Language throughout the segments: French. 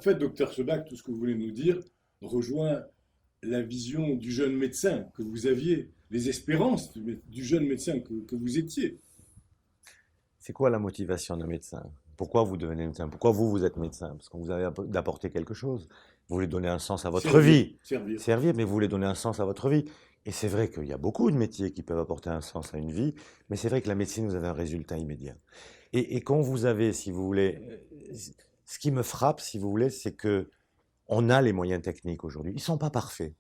En fait, docteur Sebag, tout ce que vous voulez nous dire rejoint la vision du jeune médecin que vous aviez, les espérances du jeune médecin que vous étiez. C'est quoi la motivation d'un médecin? Pourquoi vous devenez médecin? Pourquoi vous, vous êtes médecin? Parce que vous avez d'apporter quelque chose. Vous voulez donner un sens à votre Servir, vie. servir. Servir, mais vous voulez donner un sens à votre vie. Et c'est vrai qu'il y a beaucoup de métiers qui peuvent apporter un sens à une vie, mais c'est vrai que la médecine, vous avez un résultat immédiat. Et quand vous avez, si vous voulez, ce qui me frappe, si vous voulez, c'est que on a les moyens techniques aujourd'hui. Ils ne sont pas parfaits.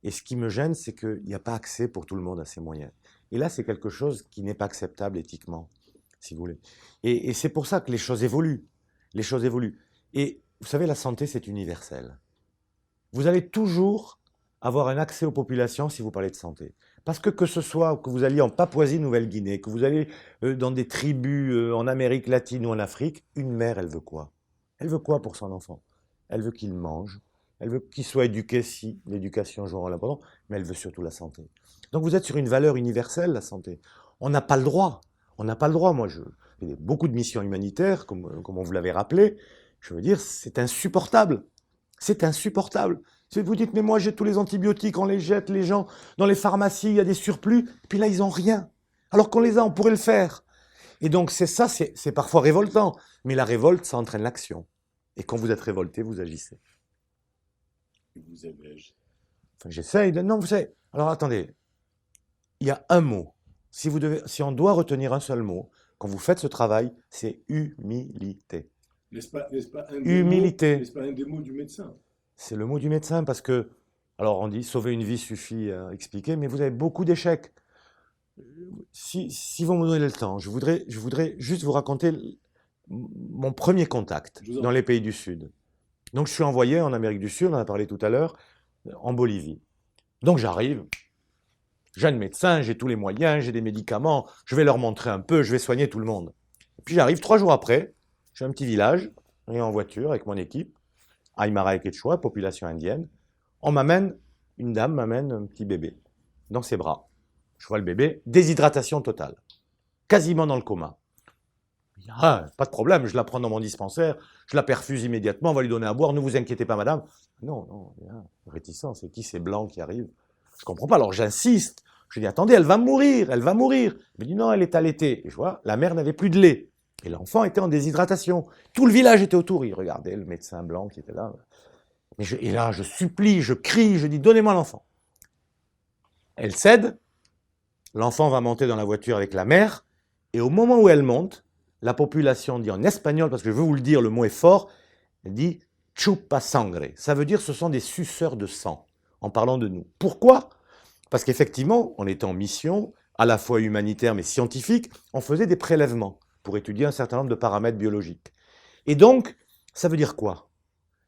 Et ce qui me gêne, c'est qu'il n'y a pas accès pour tout le monde à ces moyens. Et là, c'est quelque chose qui n'est pas acceptable éthiquement, si vous voulez. Et c'est pour ça que les choses évoluent. Les choses évoluent. Et vous savez, la santé, c'est universel. Vous allez toujours avoir un accès aux populations si vous parlez de santé. Parce que ce soit que vous alliez en Papouasie-Nouvelle-Guinée, que vous allez dans des tribus en Amérique latine ou en Afrique, une mère, elle veut quoi? Elle veut quoi pour son enfant? Elle veut qu'il mange, elle veut qu'il soit éduqué si l'éducation joue un rôle important, mais elle veut surtout la santé. Donc vous êtes sur une valeur universelle, la santé. On n'a pas le droit. On n'a pas le droit. Moi, je fais beaucoup de missions humanitaires, comme on vous l'avait rappelé. Je veux dire, c'est insupportable. C'est insupportable. Vous dites, mais moi j'ai tous les antibiotiques, on les jette, les gens dans les pharmacies, il y a des surplus, puis là ils n'ont rien. Alors qu'on les a, on pourrait le faire. Et donc c'est ça, c'est parfois révoltant, mais la révolte, ça entraîne l'action. Et quand vous êtes révolté, vous agissez. Vous avez agi. Enfin, j'essaye de... Non, vous savez... Alors attendez, il y a un mot. Si on doit retenir un seul mot, quand vous faites ce travail, c'est humilité. N'est-ce pas Humilité. n'est-ce pas un des mots du médecin? C'est le mot du médecin parce que, alors on dit sauver une vie suffit à expliquer, mais vous avez beaucoup d'échecs. Si vous me donnez le temps, je voudrais juste vous raconter mon premier contact Je vous en dans prie. les pays du Sud. Donc je suis envoyé en Amérique du Sud, on en a parlé tout à l'heure, en Bolivie. Donc j'arrive, jeune médecin, j'ai tous les moyens, j'ai des médicaments, je vais leur montrer un peu, je vais soigner tout le monde. Et puis j'arrive 3 jours après, j'ai un petit village, on est en voiture avec mon équipe, Aymara et Quechua, population indienne. Une dame m'amène un petit bébé dans ses bras. Je vois le bébé, déshydratation totale, quasiment dans le coma. Ah, pas de problème, je la prends dans mon dispensaire, je la perfuse immédiatement, on va lui donner à boire, ne vous inquiétez pas madame. Non, non, réticent, c'est qui ces blancs qui arrivent? Je comprends pas, alors j'insiste. Je dis, attendez, elle va mourir, elle va mourir. Il me dit, non, elle est allaitée. Et je vois, la mère n'avait plus de lait. Et l'enfant était en déshydratation. Tout le village était autour, il regardait le médecin blanc qui était là. Et là, je supplie, je crie, je dis, donnez-moi l'enfant. Elle cède, l'enfant va monter dans la voiture avec la mère, et au moment où elle monte, la population dit en espagnol, parce que je veux vous le dire, le mot est fort, elle dit chupa sangre. Ça veut dire ce sont des suceurs de sang, en parlant de nous. Pourquoi? Parce qu'effectivement, on était en mission, à la fois humanitaire mais scientifique, on faisait des prélèvements pour étudier un certain nombre de paramètres biologiques. Et donc, ça veut dire quoi?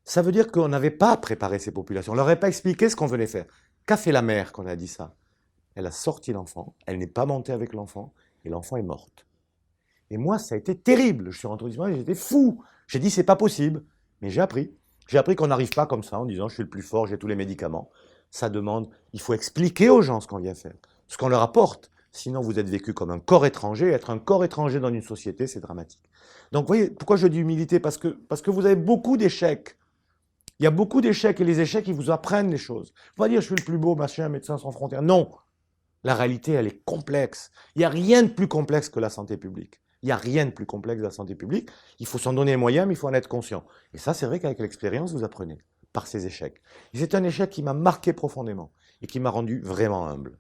Ça veut dire qu'on n'avait pas préparé ces populations, on ne leur avait pas expliqué ce qu'on venait faire. Qu'a fait la mère quand on a dit ça? Elle a sorti l'enfant, elle n'est pas montée avec l'enfant, et l'enfant est morte. Et moi, ça a été terrible. Je suis rentré au dimanche, j'étais fou. J'ai dit, c'est pas possible. Mais j'ai appris. J'ai appris qu'on n'arrive pas comme ça en disant, je suis le plus fort, j'ai tous les médicaments. Ça demande, il faut expliquer aux gens ce qu'on vient faire, ce qu'on leur apporte. Sinon, vous êtes vécu comme un corps étranger. Être un corps étranger dans une société, c'est dramatique. Donc, vous voyez, pourquoi je dis humilité? Parce que vous avez beaucoup d'échecs. Il y a beaucoup d'échecs et les échecs, ils vous apprennent les choses. Il ne faut pas dire, je suis le plus beau, machin, médecin sans frontières. Non. La réalité, elle est complexe. Il n'y a rien de plus complexe que la santé publique. Il n'y a rien de plus complexe que la santé publique. Il faut s'en donner les moyens, mais il faut en être conscient. Et ça, c'est vrai qu'avec l'expérience, vous apprenez par ces échecs. Et c'est un échec qui m'a marqué profondément et qui m'a rendu vraiment humble.